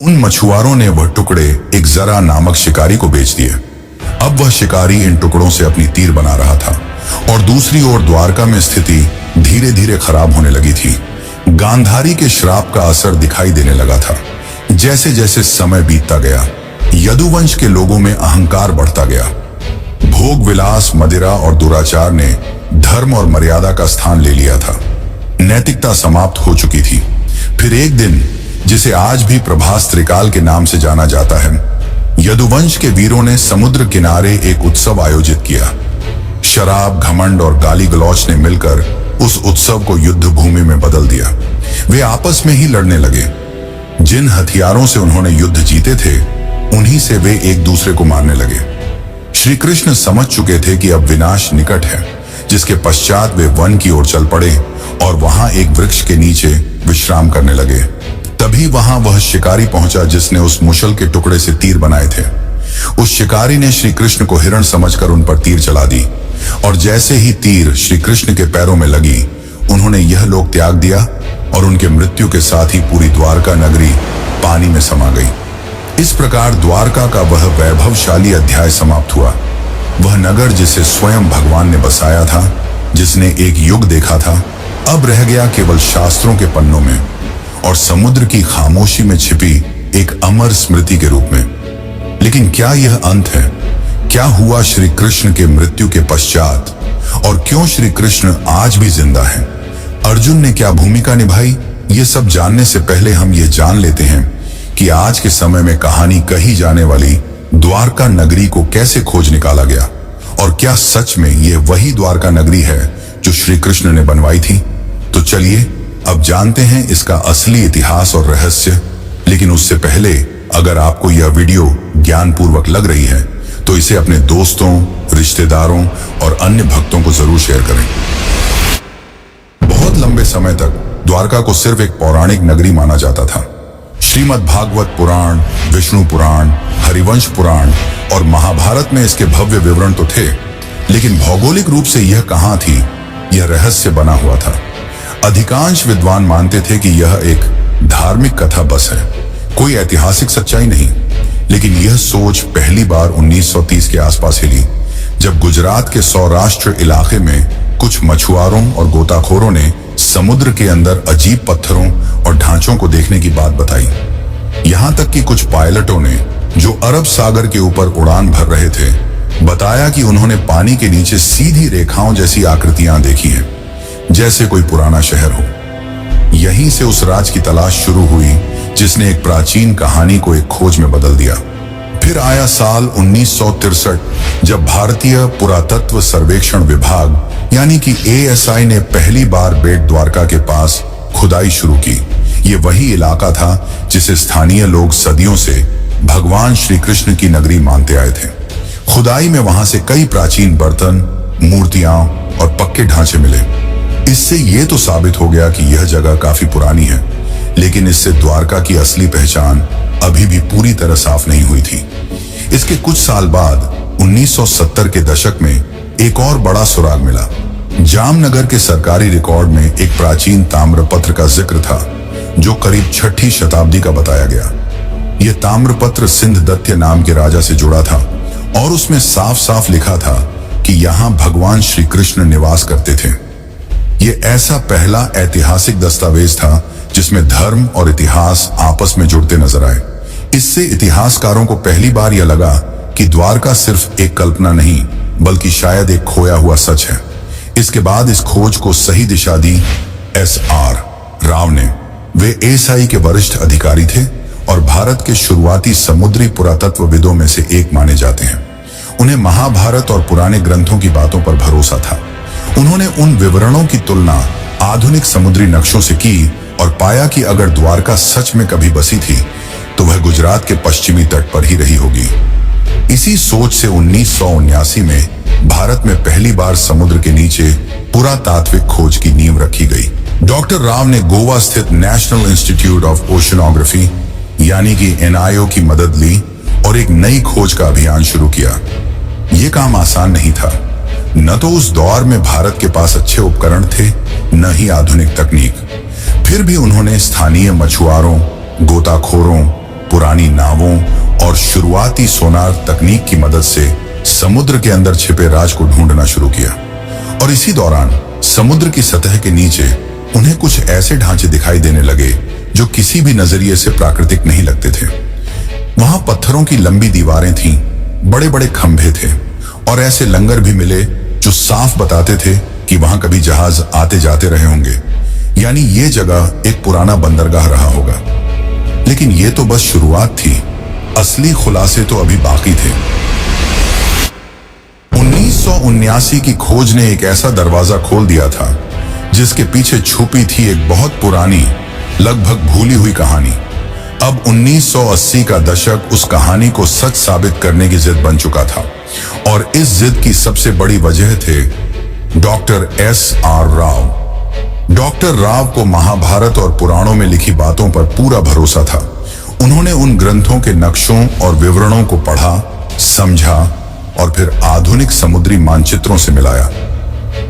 उन मछुआरों ने वह टुकड़े एक जरा नामक शिकारी को बेच दिए। अब वह शिकारी इन टुकड़ों से अपनी तीर बना रहा था और दूसरी ओर द्वारका में स्थिति धीरे धीरे खराब होने लगी थी। गांधारी के श्राप का असर दिखाई देने लगा था। जैसे जैसे समय बीतता गया, यदुवंश के लोगों में अहंकार बढ़ता गया। भोग विलास, मदिरा और दुराचार ने धर्म और मर्यादा का स्थान ले लिया था। नैतिकता समाप्त हो चुकी थी। फिर एक दिन, जिसे आज भी प्रभास त्रिकाल के नाम से जाना जाता है, यदुवंश के वीरों ने समुद्र किनारे एक उत्सव आयोजित किया। शराब, घमंड और गाली गलौच ने मिलकर उस उत्सव को युद्ध भूमि में बदल दिया। वे आपस में ही लड़ने लगे। जिन हथियारों से उन्होंने युद्ध जीते थे, उन्हीं से वे एक दूसरे को मारने लगे। श्री कृष्ण समझ चुके थे कि अब विनाश निकट है, जिसके पश्चात वे वन की ओर चल पड़े और वहां एक वृक्ष के नीचे विश्राम करने लगे। तभी वहां वह शिकारी पहुंचा जिसने उस मुशल के टुकड़े से तीर बनाए थे। उस शिकारी ने श्री कृष्ण को हिरण समझकर उन पर तीर चला दी और जैसे ही तीर श्री कृष्ण के पैरों में लगी, उन्होंने यह लोक त्याग दिया और उनके मृत्यु के साथ ही पूरी द्वारका नगरी पानी में समा गई। इस प्रकार द्वारका का वह वैभवशाली अध्याय समाप्त हुआ। वह नगर जिसे स्वयं भगवान ने बसाया था, जिसने एक युग देखा था, अब रह गया केवल शास्त्रों के पन्नों में और समुद्र की खामोशी में छिपी एक अमर स्मृति के रूप में। लेकिन क्या यह अंत है? क्या हुआ श्री कृष्ण के मृत्यु के पश्चात और क्यों श्री कृष्ण आज भी जिंदा हैं? अर्जुन ने क्या भूमिका निभाई? ये सब जानने से पहले हम ये जान लेते हैं कि आज के समय में कहानी कही जाने वाली द्वारका नगरी को कैसे खोज निकाला गया और क्या सच में ये वही द्वारका नगरी है जो श्री कृष्ण ने बनवाई थी। तो चलिए अब जानते हैं इसका असली इतिहास और रहस्य। लेकिन उससे पहले, अगर आपको यह वीडियो ज्ञानपूर्वक लग रही है तो इसे अपने दोस्तों, रिश्तेदारों और अन्य भक्तों को जरूर शेयर करें। बहुत लंबे समय तक द्वारका को सिर्फ एक पौराणिक नगरी माना जाता था। श्रीमद् भागवत पुराण, विष्णु पुराण, हरिवंश पुराण और महाभारत में इसके भव्य विवरण तो थे, लेकिन भौगोलिक रूप से यह कहां थी, यह रहस्य बना हुआ था। अधिकांश विद्वान मानते थे कि यह एक धार्मिक कथा बस है, कोई ऐतिहासिक सच्चाई नहीं। लेकिन यह सोच पहली बार 1930 के आसपास हिली, जब गुजरात के सौराष्ट्र इलाके में कुछ मछुआरों और गोताखोरों ने समुद्र के अंदर अजीब पत्थरों और ढांचों को देखने की बात बताई। यहां तक कि कुछ पायलटों ने, जो अरब सागर के ऊपर उड़ान भर रहे थे, बताया कि उन्होंने पानी के नीचे सीधी रेखाओं जैसी आकृतियां देखी हैं, जैसे कोई पुराना शहर हो। यहीं से उस राज की तलाश शुरू हुई जिसने एक प्राचीन कहानी को एक खोज में बदल दिया। फिर आया साल 1963, जब भारतीय पुरातत्व सर्वेक्षण विभाग यानी कि ASI ने पहली बार बेट द्वारका के पास खुदाई शुरू की। ये वही इलाका था जिसे स्थानीय लोग सदियों से भगवान श्री कृष्ण की नगरी मानते आए थे। खुदाई में वहां से कई प्राचीन बर्तन, मूर्तियां और पक्के ढांचे मिले। इससे ये तो साबित हो गया कि यह जगह काफी पुरानी है, लेकिन इससे द्वारका की असली पहचान अभी भी पूरी तरह साफ नहीं हुई थी। इसके कुछ साल बाद 1970 के दशक में एक और बड़ा सुराग मिला। जामनगर के सरकारी रिकॉर्ड में एक प्राचीन ताम्रपत्र का जिक्र था, जो करीब 6ठी शताब्दी का बताया गया। यह ताम्रपत्र सिंधदत्य नाम के राजा से जुड़ा था और उसमें साफ साफ लिखा था कि यहाँ भगवान श्री कृष्ण निवास करते थे। यह ऐसा पहला ऐतिहासिक दस्तावेज था जिसमें धर्म और इतिहास आपस में जुड़ते नजर आए। इससे इतिहासकारों को पहली बार यह लगा कि द्वारका सिर्फ एक कल्पना नहीं, बल्कि शायद एक खोया हुआ सच है। इसके बाद इस खोज को सही दिशा दी SR राव ने। वे ASI के वरिष्ठ अधिकारी थे और भारत के शुरुआती समुद्री पुरातत्वविदों में से एक माने जाते हैं। उन्हें महाभारत और पुराने ग्रंथों की बातों पर भरोसा था। उन्होंने उन विवरणों की तुलना आधुनिक समुद्री नक्शों से की और पाया कि अगर द्वारका सच में कभी बसी थी तो वह गुजरात के पश्चिमी तट पर ही रही होगी। इसी सोच से 1979 में भारत में पहली बार समुद्र के नीचे पुरातात्विक खोज की नींव रखी गई। डॉक्टर राव ने गोवा स्थित नेशनल इंस्टीट्यूट ऑफ ओशनोग्राफी यानी कि NIO की मदद ली और एक नई खोज का अभियान शुरू किया। यह काम आसान नहीं था। न तो उस दौर में भारत के पास अच्छे उपकरण थे, न ही आधुनिक तकनीक। फिर भी उन्होंने स्थानीय मछुआरों, गोताखोरों पुरानी नावों और शुरुआती सोनार तकनीक की मदद से समुद्र के अंदर छिपे राज को ढूंढना शुरू किया। और इसी दौरान समुद्र की सतह के नीचे उन्हें कुछ ऐसे ढांचे दिखाई देने लगे जो किसी भी नजरिए से प्राकृतिक नहीं लगते थे। वहां पत्थरों की लंबी दीवारें थीं, बड़े बड़े खंभे थे और ऐसे लंगर भी मिले जो साफ बताते थे कि वहां कभी जहाज आते जाते रहे होंगे, यानी ये जगह एक पुराना बंदरगाह रहा होगा। लेकिन ये तो बस शुरुआत थी, असली खुलासे तो अभी बाकी थे। 1979 की खोज ने एक ऐसा दरवाजा खोल दिया था जिसके पीछे छुपी थी एक बहुत पुरानी, लगभग भूली हुई कहानी। अब 1980 का दशक उस कहानी को सच साबित करने की जिद बन चुका था और इस जिद की सबसे बड़ी वजह थे doctor S.R. Rao. Doctor Rao को महाभारत और पुराणों में लिखी बातों पर पूरा भरोसा था। उन्होंने उन ग्रंथों के नक्शों और विवरणों को पढ़ा, समझा और फिर आधुनिक समुद्री मानचित्रों से मिलाया।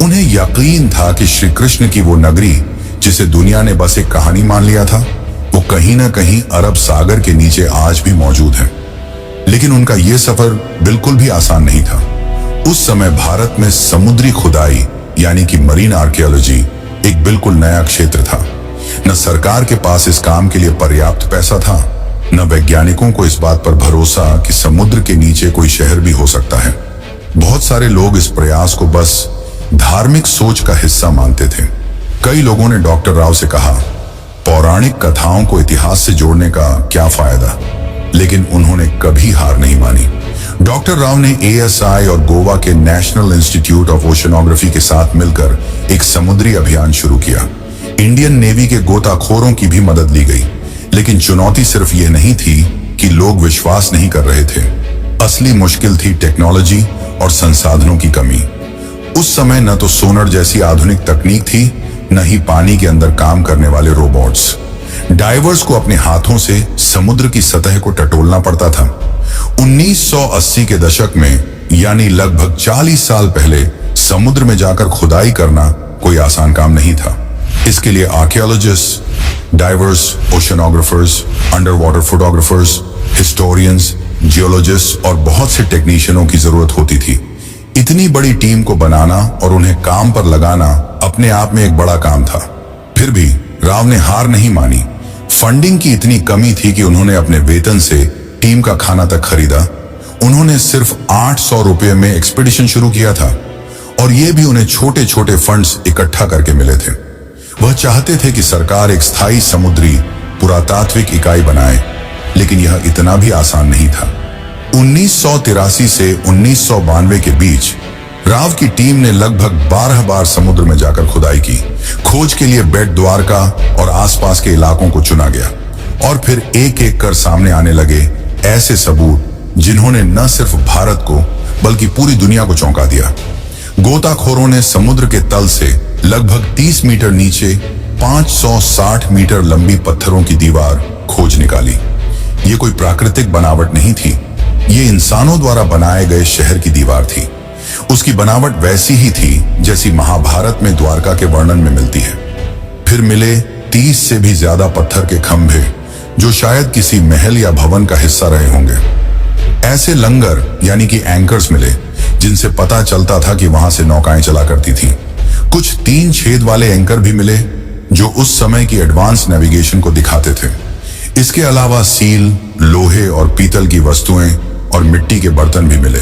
उन्हें यकीन था कि श्री कृष्ण की वो नगरी जिसे दुनिया ने बस एक कहानी मान लिया था, वो कहीं ना कहीं अरब सागर के नीचे आज भी मौजूद है। लेकिन उनका ये सफर बिल्कुल भी आसान नहीं था। उस समय भारत में समुद्री खुदाई यानी कि मरीन आर्कियोलॉजी एक बिल्कुल नया क्षेत्र था। न सरकार के पास इस काम के लिए पर्याप्त पैसा था, न वैज्ञानिकों को इस बात पर भरोसा कि समुद्र के नीचे कोई शहर भी हो सकता है। बहुत सारे लोग इस प्रयास को बस धार्मिक सोच का हिस्सा मानते थे। कई लोगों ने डॉक्टर राव से कहा, पौराणिक कथाओं को इतिहास से जोड़ने का क्या फायदा, लेकिन उन्होंने कभी हार नहीं मानी। डॉक्टर राव ने ASI और गोवा के नेशनल इंस्टीट्यूट ऑफ ओशनोग्राफी के साथ मिलकर एक समुद्री अभियान शुरू किया। इंडियन नेवी के गोताखोरों की भी मदद ली गई। लेकिन चुनौती सिर्फ ये नहीं थी कि लोग विश्वास नहीं कर रहे थे। असली मुश्किल थी टेक्नोलॉजी और संसाधनों की कमी। उस समय न तो सोनर जैसी आधुनिक तकनीक थी, न ही पानी के अंदर काम करने वाले रोबोट्स। डाइवर्स को अपने हाथों से समुद्र की सतह को टटोलना पड़ता था। 1980 के दशक में, यानी लगभग 40 साल पहले, समुद्र में जाकर खुदाई करना कोई आसान काम नहीं था। इसके लिए archaeologists, divers, oceanographers, under water photographers, historians, geologist और बहुत से टेक्नीशियनों की जरूरत होती थी। इतनी बड़ी टीम को बनाना और उन्हें काम पर लगाना अपने आप में एक बड़ा काम था। फिर भी राव ने हार नहीं मानी। फंडिंग की इतनी कमी थी कि उन्होंने अपने वेतन से टीम का खाना तक खरीदा। उन्होंने सिर्फ 800 रुपये में एक्सपीडिशन शुरू किया था और ये भी उन्हें छोटे छोटे फंड्स इकट्ठा करके मिले थे। वह चाहते थे कि सरकार एक स्थायी समुद्री पुरातात्विक इकाई बनाए, लेकिन यह इतना भी आसान नहीं था। 1983 से 1992 के बीच राव की टीम ने लगभग 12 बार समुद्र में जाकर खुदाई की। खोज के लिए बेट द्वारका और आसपास के इलाकों को चुना गया और फिर एक एक कर सामने आने लगे ऐसे सबूत जिन्होंने न सिर्फ भारत को बल्कि पूरी दुनिया को चौंका दिया। गोताखोरों ने समुद्र के तल से लगभग 30 मीटर नीचे 560 मीटर लंबी पत्थरों की दीवार खोज निकाली। ये कोई प्राकृतिक बनावट नहीं थी, ये इंसानों द्वारा बनाए गए शहर की दीवार थी। उसकी बनावट वैसी ही थी जैसी महाभारत में द्वारका के वर्णन में मिलती है। फिर मिले 30 से भी ज्यादा पत्थर के खंभे जो शायद किसी महल या भवन का हिस्सा रहे होंगे। ऐसे लंगर यानी कि एंकर्स मिले जिनसे पता चलता था कि वहां से नौकाएं चला करती थीं। कुछ 3 छेद वाले एंकर भी मिले जो उस समय की एडवांस नेविगेशन को दिखाते थे। इसके अलावा सील, लोहे और पीतल की वस्तुएं और मिट्टी के बर्तन भी मिले।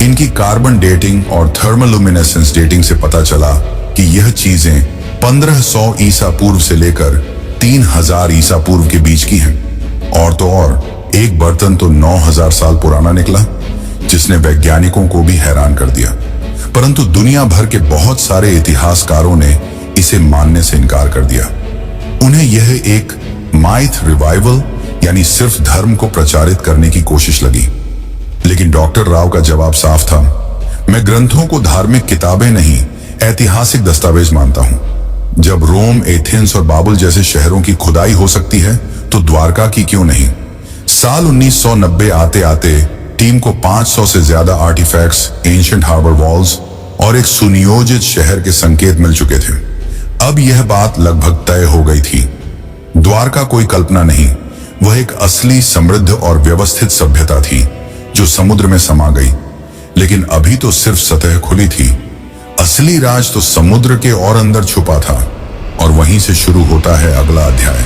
इनकी कार्बन डेटिंग और थर्मोलुमिनेसेंस डेटिंग से पता चला कि यह चीजें 1500 ईसा पूर्व से लेकर 3000 ईसा पूर्व के बीच की हैं। और तो और एक बर्तन तो 9000 साल पुराना निकला, जिसने वैज्ञानिकों को भी हैरान कर दिया। परंतु दुनिया भर के बहुत सारे इतिहासकारों ने इसे मानने से इनकार कर दिया। उन्हें यह एक माइथ रिवाइवल यानी सिर्फ धर्म को प्रचारित करने की कोशिश लगी। लेकिन डॉक्टर राव का जवाब साफ था, मैं ग्रंथों को धार्मिक किताबें नहीं, ऐतिहासिक दस्तावेज मानता हूं। जब रोम, एथेंस और बाबुल जैसे शहरों की खुदाई हो सकती है तो द्वारका की क्यों नहीं। साल 1990 आते आते टीम को 500 से ज्यादा आर्टिफैक्ट्स, एंशिएंट हार्बर वॉल्स और एक सुनियोजित शहर के संकेत मिल चुके थे। अब यह बात लगभग तय हो गई थी। द्वारका कोई कल्पना नहीं वह एक असली समृद्ध और व्यवस्थित सभ्यता थी जो समुद्र में समा गई, लेकिन अभी तो सिर्फ सतह खुली थी। असली राज तो समुद्र के और अंदर छुपा था। और वहीं से शुरू होता है अगला अध्याय।